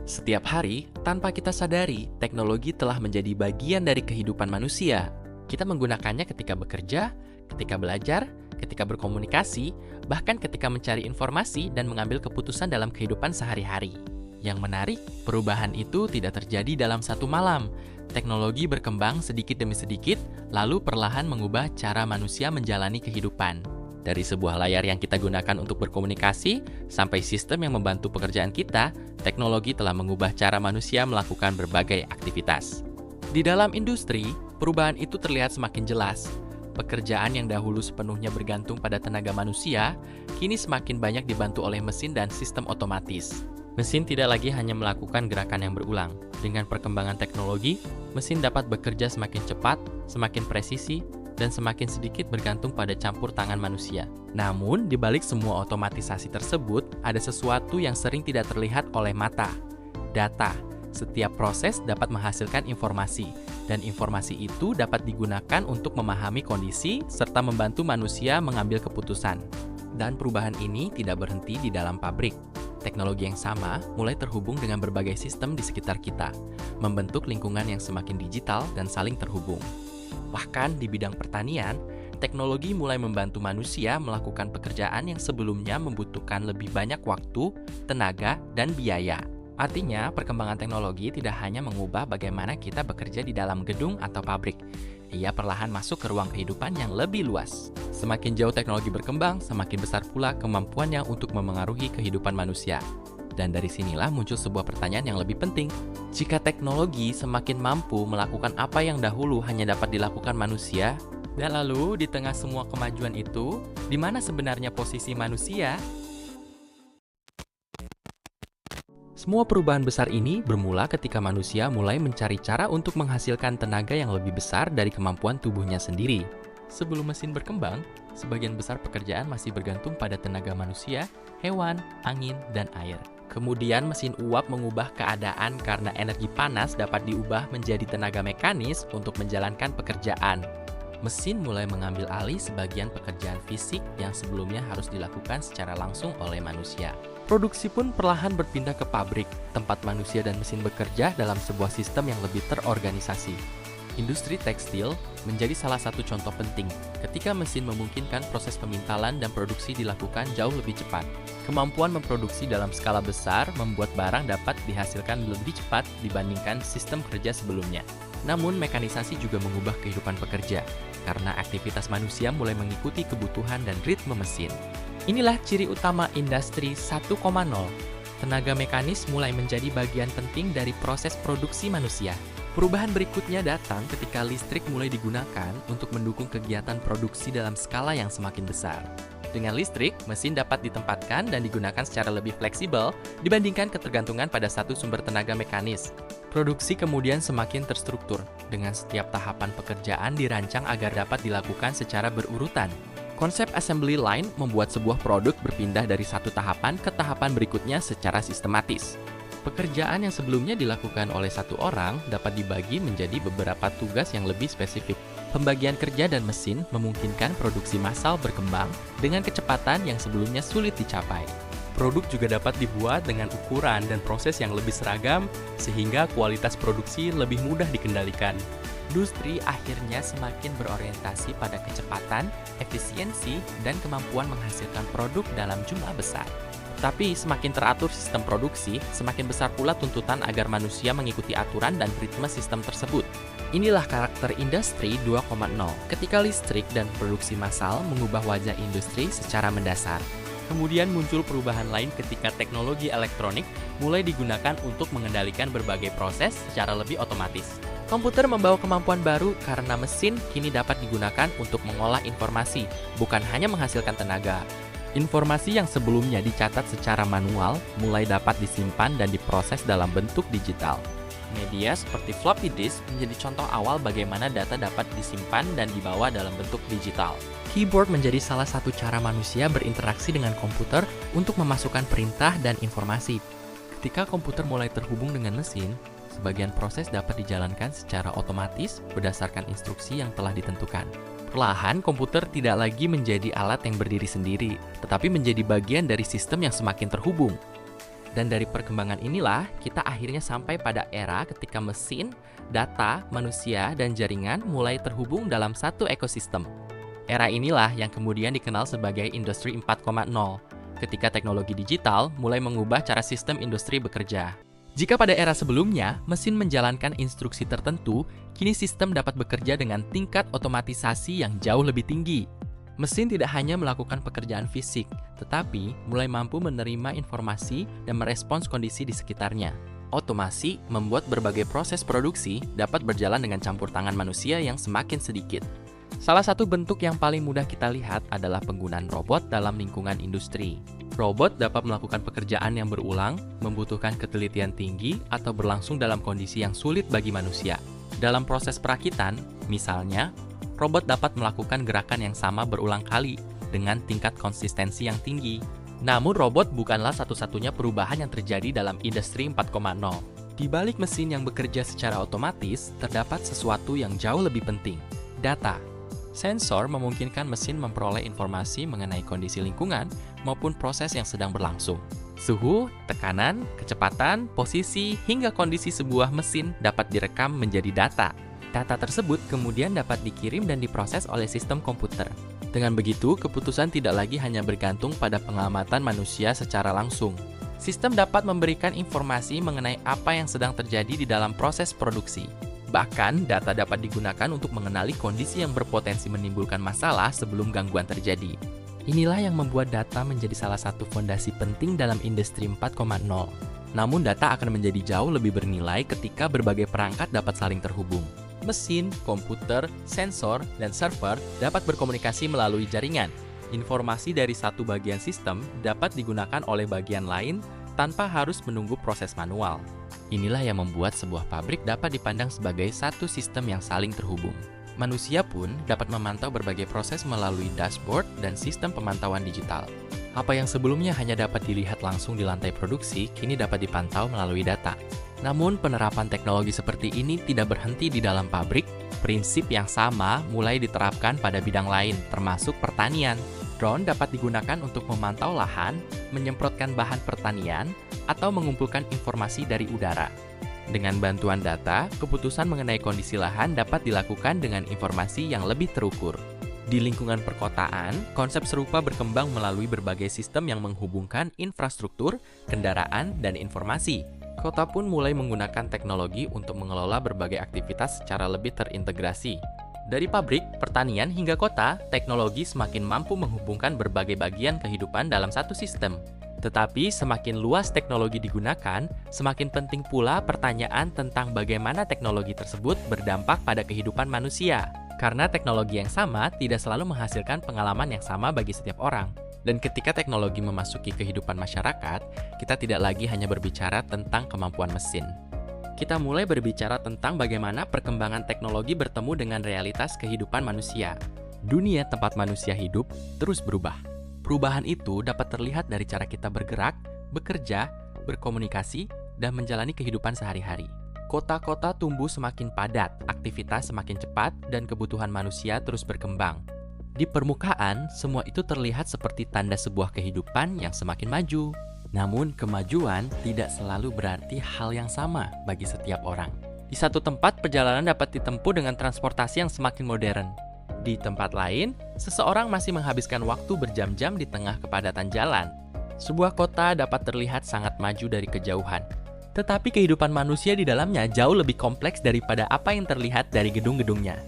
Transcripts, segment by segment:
Setiap hari, tanpa kita sadari, teknologi telah menjadi bagian dari kehidupan manusia. Kita menggunakannya ketika bekerja, ketika belajar, ketika berkomunikasi, bahkan ketika mencari informasi dan mengambil keputusan dalam kehidupan sehari-hari. Yang menarik, perubahan itu tidak terjadi dalam satu malam. Teknologi berkembang sedikit demi sedikit, lalu perlahan mengubah cara manusia menjalani kehidupan. Dari sebuah layar yang kita gunakan untuk berkomunikasi, sampai sistem yang membantu pekerjaan kita, teknologi telah mengubah cara manusia melakukan berbagai aktivitas. Di dalam industri, perubahan itu terlihat semakin jelas. Pekerjaan yang dahulu sepenuhnya bergantung pada tenaga manusia, kini semakin banyak dibantu oleh mesin dan sistem otomatis. Mesin tidak lagi hanya melakukan gerakan yang berulang. Dengan perkembangan teknologi, mesin dapat bekerja semakin cepat, semakin presisi, dan semakin sedikit bergantung pada campur tangan manusia. Namun, di balik semua otomatisasi tersebut, ada sesuatu yang sering tidak terlihat oleh mata. Data. Setiap proses dapat menghasilkan informasi, dan informasi itu dapat digunakan untuk memahami kondisi serta membantu manusia mengambil keputusan. Dan perubahan ini tidak berhenti di dalam pabrik. Teknologi yang sama mulai terhubung dengan berbagai sistem di sekitar kita, membentuk lingkungan yang semakin digital dan saling terhubung. Bahkan di bidang pertanian, teknologi mulai membantu manusia melakukan pekerjaan yang sebelumnya membutuhkan lebih banyak waktu, tenaga, dan biaya. Artinya, perkembangan teknologi tidak hanya mengubah bagaimana kita bekerja di dalam gedung atau pabrik. Ia perlahan masuk ke ruang kehidupan yang lebih luas. Semakin jauh teknologi berkembang, semakin besar pula kemampuannya untuk memengaruhi kehidupan manusia. Dan dari sinilah muncul sebuah pertanyaan yang lebih penting. Jika teknologi semakin mampu melakukan apa yang dahulu hanya dapat dilakukan manusia, dan lalu di tengah semua kemajuan itu, di mana sebenarnya posisi manusia? Semua perubahan besar ini bermula ketika manusia mulai mencari cara untuk menghasilkan tenaga yang lebih besar dari kemampuan tubuhnya sendiri. Sebelum mesin berkembang, sebagian besar pekerjaan masih bergantung pada tenaga manusia, hewan, angin, dan air. Kemudian mesin uap mengubah keadaan karena energi panas dapat diubah menjadi tenaga mekanis untuk menjalankan pekerjaan. Mesin mulai mengambil alih sebagian pekerjaan fisik yang sebelumnya harus dilakukan secara langsung oleh manusia. Produksi pun perlahan berpindah ke pabrik, tempat manusia dan mesin bekerja dalam sebuah sistem yang lebih terorganisasi. Industri tekstil menjadi salah satu contoh penting ketika mesin memungkinkan proses pemintalan dan produksi dilakukan jauh lebih cepat. Kemampuan memproduksi dalam skala besar membuat barang dapat dihasilkan lebih cepat dibandingkan sistem kerja sebelumnya. Namun, mekanisasi juga mengubah kehidupan pekerja, karena aktivitas manusia mulai mengikuti kebutuhan dan ritme mesin. Inilah ciri utama industri 1.0. Tenaga mekanis mulai menjadi bagian penting dari proses produksi manusia. Perubahan berikutnya datang ketika listrik mulai digunakan untuk mendukung kegiatan produksi dalam skala yang semakin besar. Dengan listrik, mesin dapat ditempatkan dan digunakan secara lebih fleksibel dibandingkan ketergantungan pada satu sumber tenaga mekanis. Produksi kemudian semakin terstruktur, dengan setiap tahapan pekerjaan dirancang agar dapat dilakukan secara berurutan. Konsep assembly line membuat sebuah produk berpindah dari satu tahapan ke tahapan berikutnya secara sistematis. Pekerjaan yang sebelumnya dilakukan oleh satu orang dapat dibagi menjadi beberapa tugas yang lebih spesifik. Pembagian kerja dan mesin memungkinkan produksi massal berkembang dengan kecepatan yang sebelumnya sulit dicapai. Produk juga dapat dibuat dengan ukuran dan proses yang lebih seragam, sehingga kualitas produksi lebih mudah dikendalikan. Industri akhirnya semakin berorientasi pada kecepatan, efisiensi, dan kemampuan menghasilkan produk dalam jumlah besar. Tapi semakin teratur sistem produksi, semakin besar pula tuntutan agar manusia mengikuti aturan dan ritme sistem tersebut. Inilah karakter industri 2.0, ketika listrik dan produksi massal mengubah wajah industri secara mendasar. Kemudian muncul perubahan lain ketika teknologi elektronik mulai digunakan untuk mengendalikan berbagai proses secara lebih otomatis. Komputer membawa kemampuan baru karena mesin kini dapat digunakan untuk mengolah informasi, bukan hanya menghasilkan tenaga. Informasi yang sebelumnya dicatat secara manual mulai dapat disimpan dan diproses dalam bentuk digital. Media seperti floppy disk menjadi contoh awal bagaimana data dapat disimpan dan dibawa dalam bentuk digital. Keyboard menjadi salah satu cara manusia berinteraksi dengan komputer untuk memasukkan perintah dan informasi. Ketika komputer mulai terhubung dengan mesin, sebagian proses dapat dijalankan secara otomatis berdasarkan instruksi yang telah ditentukan. Perlahan, komputer tidak lagi menjadi alat yang berdiri sendiri, tetapi menjadi bagian dari sistem yang semakin terhubung. Dan dari perkembangan inilah, kita akhirnya sampai pada era ketika mesin, data, manusia, dan jaringan mulai terhubung dalam satu ekosistem. Era inilah yang kemudian dikenal sebagai Industri 4.0, ketika teknologi digital mulai mengubah cara sistem industri bekerja. Jika pada era sebelumnya, mesin menjalankan instruksi tertentu, kini sistem dapat bekerja dengan tingkat otomatisasi yang jauh lebih tinggi. Mesin tidak hanya melakukan pekerjaan fisik, tetapi mulai mampu menerima informasi dan merespons kondisi di sekitarnya. Otomasi membuat berbagai proses produksi dapat berjalan dengan campur tangan manusia yang semakin sedikit. Salah satu bentuk yang paling mudah kita lihat adalah penggunaan robot dalam lingkungan industri. Robot dapat melakukan pekerjaan yang berulang, membutuhkan ketelitian tinggi, atau berlangsung dalam kondisi yang sulit bagi manusia. Dalam proses perakitan, misalnya, robot dapat melakukan gerakan yang sama berulang kali dengan tingkat konsistensi yang tinggi. Namun robot bukanlah satu-satunya perubahan yang terjadi dalam Industri 4.0. Di balik mesin yang bekerja secara otomatis, terdapat sesuatu yang jauh lebih penting, data. Sensor memungkinkan mesin memperoleh informasi mengenai kondisi lingkungan maupun proses yang sedang berlangsung. Suhu, tekanan, kecepatan, posisi, hingga kondisi sebuah mesin dapat direkam menjadi data. Data tersebut kemudian dapat dikirim dan diproses oleh sistem komputer. Dengan begitu, keputusan tidak lagi hanya bergantung pada pengamatan manusia secara langsung. Sistem dapat memberikan informasi mengenai apa yang sedang terjadi di dalam proses produksi. Bahkan, data dapat digunakan untuk mengenali kondisi yang berpotensi menimbulkan masalah sebelum gangguan terjadi. Inilah yang membuat data menjadi salah satu fondasi penting dalam Industri 4.0. Namun, data akan menjadi jauh lebih bernilai ketika berbagai perangkat dapat saling terhubung. Mesin, komputer, sensor, dan server dapat berkomunikasi melalui jaringan. Informasi dari satu bagian sistem dapat digunakan oleh bagian lain tanpa harus menunggu proses manual. Inilah yang membuat sebuah pabrik dapat dipandang sebagai satu sistem yang saling terhubung. Manusia pun dapat memantau berbagai proses melalui dashboard dan sistem pemantauan digital. Apa yang sebelumnya hanya dapat dilihat langsung di lantai produksi, kini dapat dipantau melalui data. Namun, penerapan teknologi seperti ini tidak berhenti di dalam pabrik. Prinsip yang sama mulai diterapkan pada bidang lain, termasuk pertanian. Drone dapat digunakan untuk memantau lahan, menyemprotkan bahan pertanian, atau mengumpulkan informasi dari udara. Dengan bantuan data, keputusan mengenai kondisi lahan dapat dilakukan dengan informasi yang lebih terukur. Di lingkungan perkotaan, konsep serupa berkembang melalui berbagai sistem yang menghubungkan infrastruktur, kendaraan, dan informasi. Kota pun mulai menggunakan teknologi untuk mengelola berbagai aktivitas secara lebih terintegrasi. Dari pabrik, pertanian, hingga kota, teknologi semakin mampu menghubungkan berbagai bagian kehidupan dalam satu sistem. Tetapi semakin luas teknologi digunakan, semakin penting pula pertanyaan tentang bagaimana teknologi tersebut berdampak pada kehidupan manusia. Karena teknologi yang sama tidak selalu menghasilkan pengalaman yang sama bagi setiap orang. Dan ketika teknologi memasuki kehidupan masyarakat, kita tidak lagi hanya berbicara tentang kemampuan mesin. Kita mulai berbicara tentang bagaimana perkembangan teknologi bertemu dengan realitas kehidupan manusia. Dunia tempat manusia hidup terus berubah. Perubahan itu dapat terlihat dari cara kita bergerak, bekerja, berkomunikasi, dan menjalani kehidupan sehari-hari. Kota-kota tumbuh semakin padat, aktivitas semakin cepat, dan kebutuhan manusia terus berkembang. Di permukaan, semua itu terlihat seperti tanda sebuah kehidupan yang semakin maju. Namun, kemajuan tidak selalu berarti hal yang sama bagi setiap orang. Di satu tempat, perjalanan dapat ditempuh dengan transportasi yang semakin modern. Di tempat lain, seseorang masih menghabiskan waktu berjam-jam di tengah kepadatan jalan. Sebuah kota dapat terlihat sangat maju dari kejauhan. Tetapi kehidupan manusia di dalamnya jauh lebih kompleks daripada apa yang terlihat dari gedung-gedungnya.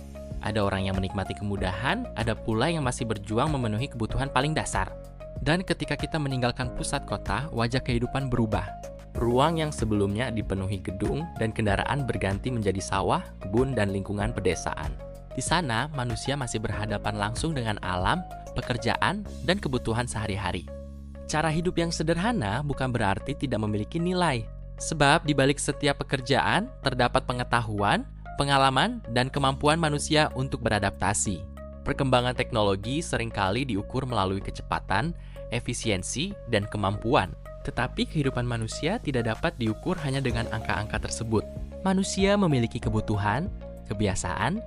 Ada orang yang menikmati kemudahan, ada pula yang masih berjuang memenuhi kebutuhan paling dasar. Dan ketika kita meninggalkan pusat kota, wajah kehidupan berubah. Ruang yang sebelumnya dipenuhi gedung dan kendaraan berganti menjadi sawah, kebun, dan lingkungan pedesaan. Di sana, manusia masih berhadapan langsung dengan alam, pekerjaan, dan kebutuhan sehari-hari. Cara hidup yang sederhana bukan berarti tidak memiliki nilai. Sebab di balik setiap pekerjaan, terdapat pengetahuan, pengalaman, dan kemampuan manusia untuk beradaptasi. Perkembangan teknologi seringkali diukur melalui kecepatan, efisiensi, dan kemampuan. Tetapi kehidupan manusia tidak dapat diukur hanya dengan angka-angka tersebut. Manusia memiliki kebutuhan, kebiasaan,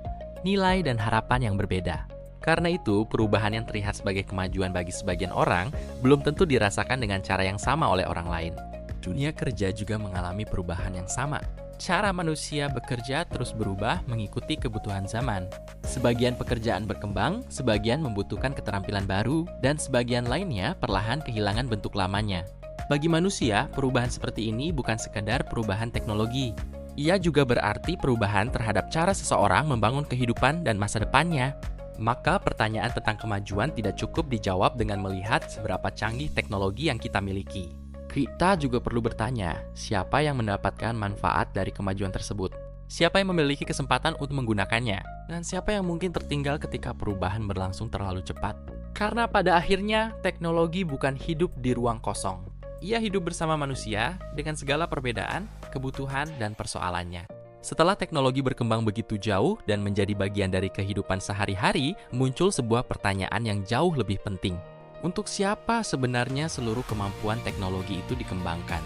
nilai, dan harapan yang berbeda. Karena itu, perubahan yang terlihat sebagai kemajuan bagi sebagian orang belum tentu dirasakan dengan cara yang sama oleh orang lain. Dunia kerja juga mengalami perubahan yang sama. Cara manusia bekerja terus berubah mengikuti kebutuhan zaman. Sebagian pekerjaan berkembang, sebagian membutuhkan keterampilan baru, dan sebagian lainnya perlahan kehilangan bentuk lamanya. Bagi manusia, perubahan seperti ini bukan sekadar perubahan teknologi. Ia juga berarti perubahan terhadap cara seseorang membangun kehidupan dan masa depannya. Maka pertanyaan tentang kemajuan tidak cukup dijawab dengan melihat seberapa canggih teknologi yang kita miliki. Kita juga perlu bertanya, siapa yang mendapatkan manfaat dari kemajuan tersebut? Siapa yang memiliki kesempatan untuk menggunakannya? Dan siapa yang mungkin tertinggal ketika perubahan berlangsung terlalu cepat? Karena pada akhirnya, teknologi bukan hidup di ruang kosong. Ia hidup bersama manusia dengan segala perbedaan, kebutuhan, dan persoalannya. Setelah teknologi berkembang begitu jauh dan menjadi bagian dari kehidupan sehari-hari, muncul sebuah pertanyaan yang jauh lebih penting. Untuk siapa sebenarnya seluruh kemampuan teknologi itu dikembangkan?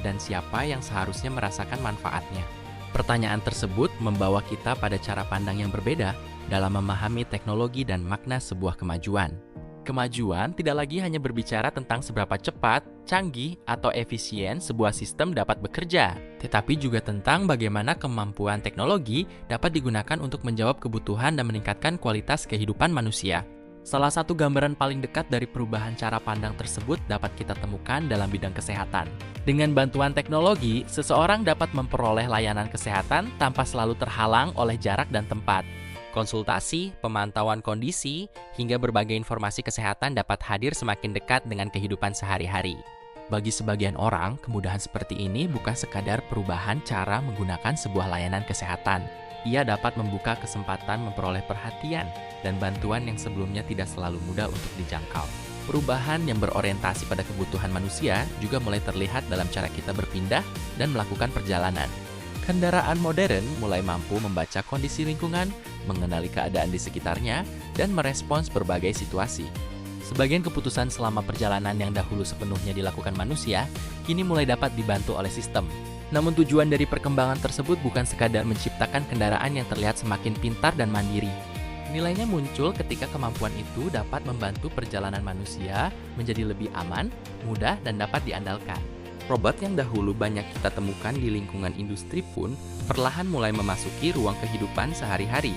Dan siapa yang seharusnya merasakan manfaatnya? Pertanyaan tersebut membawa kita pada cara pandang yang berbeda dalam memahami teknologi dan makna sebuah kemajuan. Kemajuan tidak lagi hanya berbicara tentang seberapa cepat, canggih, atau efisien sebuah sistem dapat bekerja, tetapi juga tentang bagaimana kemampuan teknologi dapat digunakan untuk menjawab kebutuhan dan meningkatkan kualitas kehidupan manusia. Salah satu gambaran paling dekat dari perubahan cara pandang tersebut dapat kita temukan dalam bidang kesehatan. Dengan bantuan teknologi, seseorang dapat memperoleh layanan kesehatan tanpa selalu terhalang oleh jarak dan tempat. Konsultasi, pemantauan kondisi, hingga berbagai informasi kesehatan dapat hadir semakin dekat dengan kehidupan sehari-hari. Bagi sebagian orang, kemudahan seperti ini bukan sekadar perubahan cara menggunakan sebuah layanan kesehatan. Ia dapat membuka kesempatan memperoleh perhatian dan bantuan yang sebelumnya tidak selalu mudah untuk dijangkau. Perubahan yang berorientasi pada kebutuhan manusia juga mulai terlihat dalam cara kita berpindah dan melakukan perjalanan. Kendaraan modern mulai mampu membaca kondisi lingkungan, mengenali keadaan di sekitarnya, dan merespons berbagai situasi. Sebagian keputusan selama perjalanan yang dahulu sepenuhnya dilakukan manusia, kini mulai dapat dibantu oleh sistem. Namun tujuan dari perkembangan tersebut bukan sekadar menciptakan kendaraan yang terlihat semakin pintar dan mandiri. Nilainya muncul ketika kemampuan itu dapat membantu perjalanan manusia menjadi lebih aman, mudah, dan dapat diandalkan. Robot yang dahulu banyak kita temukan di lingkungan industri pun perlahan mulai memasuki ruang kehidupan sehari-hari.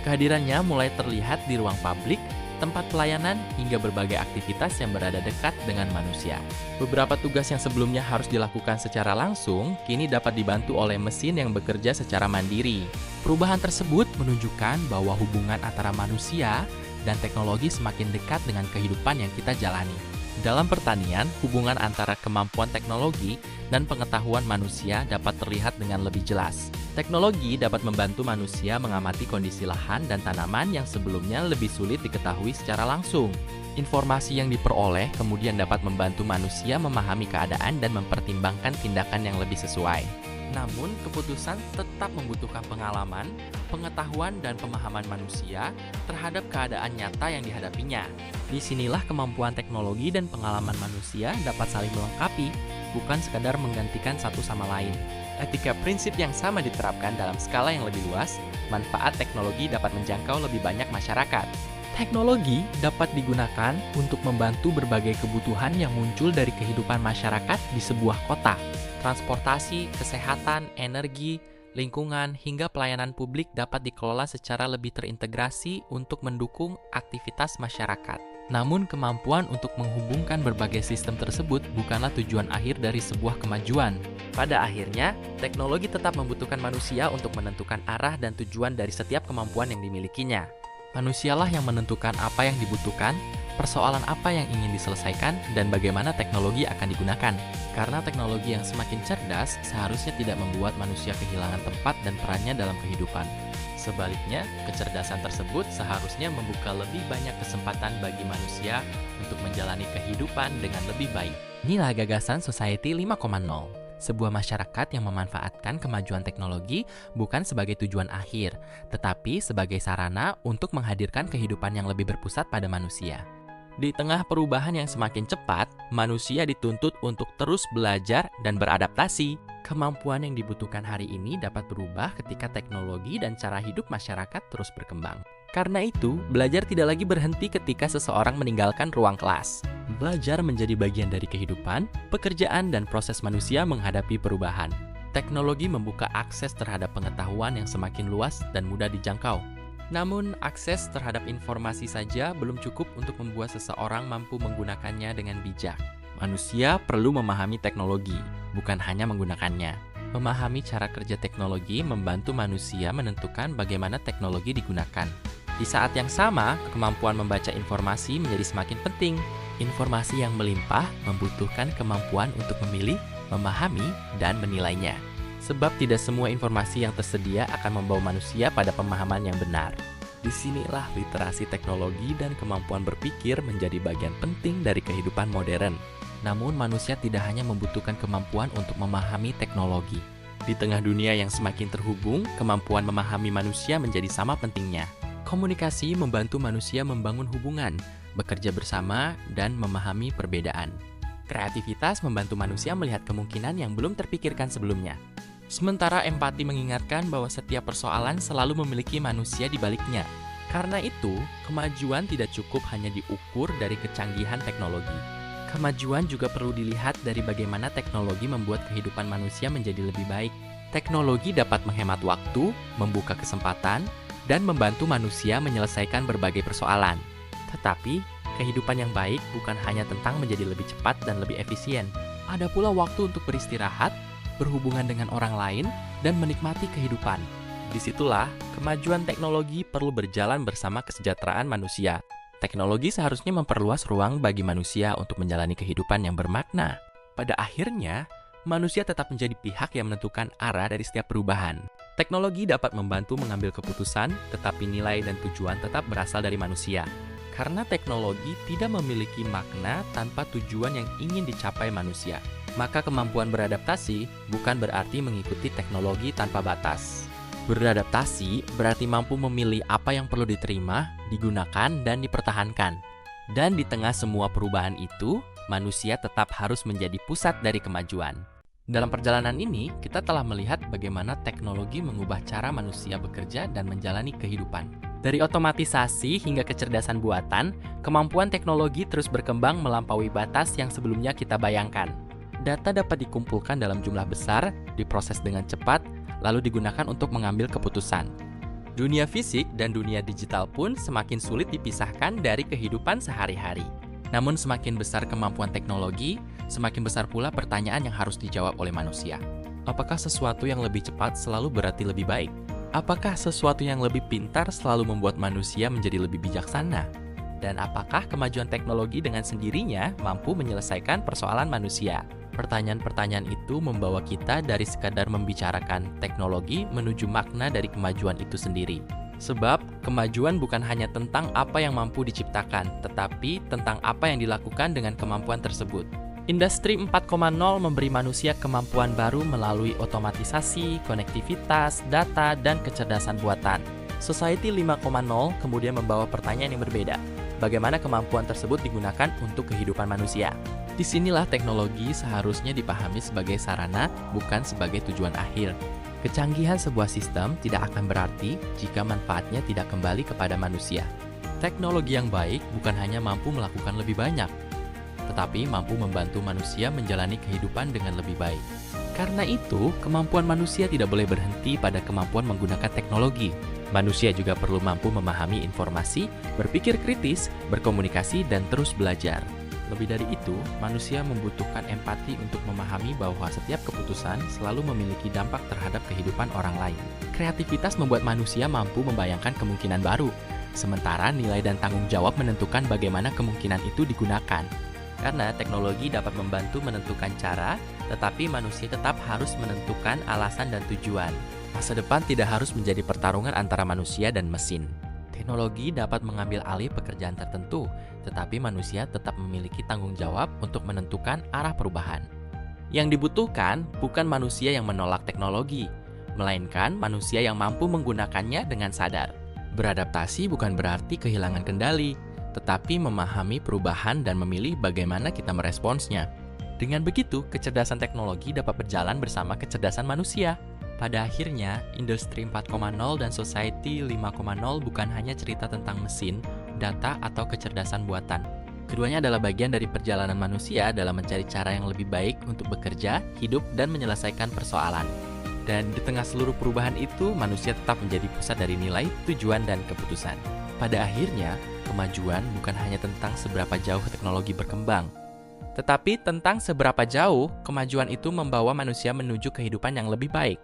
Kehadirannya mulai terlihat di ruang publik, tempat pelayanan, hingga berbagai aktivitas yang berada dekat dengan manusia. Beberapa tugas yang sebelumnya harus dilakukan secara langsung, kini dapat dibantu oleh mesin yang bekerja secara mandiri. Perubahan tersebut menunjukkan bahwa hubungan antara manusia dan teknologi semakin dekat dengan kehidupan yang kita jalani. Dalam pertanian, hubungan antara kemampuan teknologi dan pengetahuan manusia dapat terlihat dengan lebih jelas. Teknologi dapat membantu manusia mengamati kondisi lahan dan tanaman yang sebelumnya lebih sulit diketahui secara langsung. Informasi yang diperoleh kemudian dapat membantu manusia memahami keadaan dan mempertimbangkan tindakan yang lebih sesuai. Namun, keputusan tetap membutuhkan pengalaman, pengetahuan, dan pemahaman manusia terhadap keadaan nyata yang dihadapinya. Disinilah kemampuan teknologi dan pengalaman manusia dapat saling melengkapi, bukan sekadar menggantikan satu sama lain. Ketika prinsip yang sama diterapkan dalam skala yang lebih luas, manfaat teknologi dapat menjangkau lebih banyak masyarakat. Teknologi dapat digunakan untuk membantu berbagai kebutuhan yang muncul dari kehidupan masyarakat di sebuah kota. Transportasi, kesehatan, energi, lingkungan, hingga pelayanan publik dapat dikelola secara lebih terintegrasi untuk mendukung aktivitas masyarakat. Namun, kemampuan untuk menghubungkan berbagai sistem tersebut bukanlah tujuan akhir dari sebuah kemajuan. Pada akhirnya, teknologi tetap membutuhkan manusia untuk menentukan arah dan tujuan dari setiap kemampuan yang dimilikinya. Manusialah yang menentukan apa yang dibutuhkan, persoalan apa yang ingin diselesaikan, dan bagaimana teknologi akan digunakan. Karena teknologi yang semakin cerdas seharusnya tidak membuat manusia kehilangan tempat dan perannya dalam kehidupan. Sebaliknya, kecerdasan tersebut seharusnya membuka lebih banyak kesempatan bagi manusia untuk menjalani kehidupan dengan lebih baik. Inilah gagasan Society 5.0. Sebuah masyarakat yang memanfaatkan kemajuan teknologi bukan sebagai tujuan akhir, tetapi sebagai sarana untuk menghadirkan kehidupan yang lebih berpusat pada manusia. Di tengah perubahan yang semakin cepat, manusia dituntut untuk terus belajar dan beradaptasi. Kemampuan yang dibutuhkan hari ini dapat berubah ketika teknologi dan cara hidup masyarakat terus berkembang. Karena itu, belajar tidak lagi berhenti ketika seseorang meninggalkan ruang kelas. Belajar menjadi bagian dari kehidupan, pekerjaan, dan proses manusia menghadapi perubahan. Teknologi membuka akses terhadap pengetahuan yang semakin luas dan mudah dijangkau. Namun, akses terhadap informasi saja belum cukup untuk membuat seseorang mampu menggunakannya dengan bijak. Manusia perlu memahami teknologi, bukan hanya menggunakannya. Memahami cara kerja teknologi membantu manusia menentukan bagaimana teknologi digunakan. Di saat yang sama, kemampuan membaca informasi menjadi semakin penting. Informasi yang melimpah membutuhkan kemampuan untuk memilih, memahami, dan menilainya. Sebab tidak semua informasi yang tersedia akan membawa manusia pada pemahaman yang benar. Disinilah literasi teknologi dan kemampuan berpikir menjadi bagian penting dari kehidupan modern. Namun manusia tidak hanya membutuhkan kemampuan untuk memahami teknologi. Di tengah dunia yang semakin terhubung, kemampuan memahami manusia menjadi sama pentingnya. Komunikasi membantu manusia membangun hubungan, bekerja bersama, dan memahami perbedaan. Kreativitas membantu manusia melihat kemungkinan yang belum terpikirkan sebelumnya. Sementara empati mengingatkan bahwa setiap persoalan selalu memiliki manusia di baliknya. Karena itu, kemajuan tidak cukup hanya diukur dari kecanggihan teknologi. Kemajuan juga perlu dilihat dari bagaimana teknologi membuat kehidupan manusia menjadi lebih baik. Teknologi dapat menghemat waktu, membuka kesempatan, dan membantu manusia menyelesaikan berbagai persoalan. Tetapi, kehidupan yang baik bukan hanya tentang menjadi lebih cepat dan lebih efisien. Ada pula waktu untuk beristirahat, berhubungan dengan orang lain, dan menikmati kehidupan. Disitulah, kemajuan teknologi perlu berjalan bersama kesejahteraan manusia. Teknologi seharusnya memperluas ruang bagi manusia untuk menjalani kehidupan yang bermakna. Pada akhirnya, manusia tetap menjadi pihak yang menentukan arah dari setiap perubahan. Teknologi dapat membantu mengambil keputusan, tetapi nilai dan tujuan tetap berasal dari manusia. Karena teknologi tidak memiliki makna tanpa tujuan yang ingin dicapai manusia. Maka kemampuan beradaptasi bukan berarti mengikuti teknologi tanpa batas. Beradaptasi berarti mampu memilih apa yang perlu diterima, digunakan, dan dipertahankan. Dan di tengah semua perubahan itu, manusia tetap harus menjadi pusat dari kemajuan. Dalam perjalanan ini, kita telah melihat bagaimana teknologi mengubah cara manusia bekerja dan menjalani kehidupan. Dari otomatisasi hingga kecerdasan buatan, kemampuan teknologi terus berkembang melampaui batas yang sebelumnya kita bayangkan. Data dapat dikumpulkan dalam jumlah besar, diproses dengan cepat, lalu digunakan untuk mengambil keputusan. Dunia fisik dan dunia digital pun semakin sulit dipisahkan dari kehidupan sehari-hari. Namun semakin besar kemampuan teknologi, semakin besar pula pertanyaan yang harus dijawab oleh manusia. Apakah sesuatu yang lebih cepat selalu berarti lebih baik? Apakah sesuatu yang lebih pintar selalu membuat manusia menjadi lebih bijaksana? Dan apakah kemajuan teknologi dengan sendirinya mampu menyelesaikan persoalan manusia? Pertanyaan-pertanyaan itu membawa kita dari sekadar membicarakan teknologi menuju makna dari kemajuan itu sendiri. Sebab, kemajuan bukan hanya tentang apa yang mampu diciptakan, tetapi tentang apa yang dilakukan dengan kemampuan tersebut. Industri 4.0 memberi manusia kemampuan baru melalui otomatisasi, konektivitas, data, dan kecerdasan buatan. Society 5.0 kemudian membawa pertanyaan yang berbeda. Bagaimana kemampuan tersebut digunakan untuk kehidupan manusia? Disinilah teknologi seharusnya dipahami sebagai sarana, bukan sebagai tujuan akhir. Kecanggihan sebuah sistem tidak akan berarti jika manfaatnya tidak kembali kepada manusia. Teknologi yang baik bukan hanya mampu melakukan lebih banyak, tetapi mampu membantu manusia menjalani kehidupan dengan lebih baik. Karena itu, kemampuan manusia tidak boleh berhenti pada kemampuan menggunakan teknologi. Manusia juga perlu mampu memahami informasi, berpikir kritis, berkomunikasi, dan terus belajar. Lebih dari itu, manusia membutuhkan empati untuk memahami bahwa setiap keputusan selalu memiliki dampak terhadap kehidupan orang lain. Kreativitas membuat manusia mampu membayangkan kemungkinan baru, sementara nilai dan tanggung jawab menentukan bagaimana kemungkinan itu digunakan. Karena teknologi dapat membantu menentukan cara, tetapi manusia tetap harus menentukan alasan dan tujuan. Masa depan tidak harus menjadi pertarungan antara manusia dan mesin. Teknologi dapat mengambil alih pekerjaan tertentu, tetapi manusia tetap memiliki tanggung jawab untuk menentukan arah perubahan. Yang dibutuhkan bukan manusia yang menolak teknologi, melainkan manusia yang mampu menggunakannya dengan sadar. Beradaptasi bukan berarti kehilangan kendali, tetapi memahami perubahan dan memilih bagaimana kita meresponsnya. Dengan begitu, kecerdasan teknologi dapat berjalan bersama kecerdasan manusia. Pada akhirnya, Industri 4.0 dan Society 5.0 bukan hanya cerita tentang mesin, data, atau kecerdasan buatan. Keduanya adalah bagian dari perjalanan manusia dalam mencari cara yang lebih baik untuk bekerja, hidup, dan menyelesaikan persoalan. Dan di tengah seluruh perubahan itu, manusia tetap menjadi pusat dari nilai, tujuan, dan keputusan. Pada akhirnya, kemajuan bukan hanya tentang seberapa jauh teknologi berkembang, tetapi tentang seberapa jauh kemajuan itu membawa manusia menuju kehidupan yang lebih baik.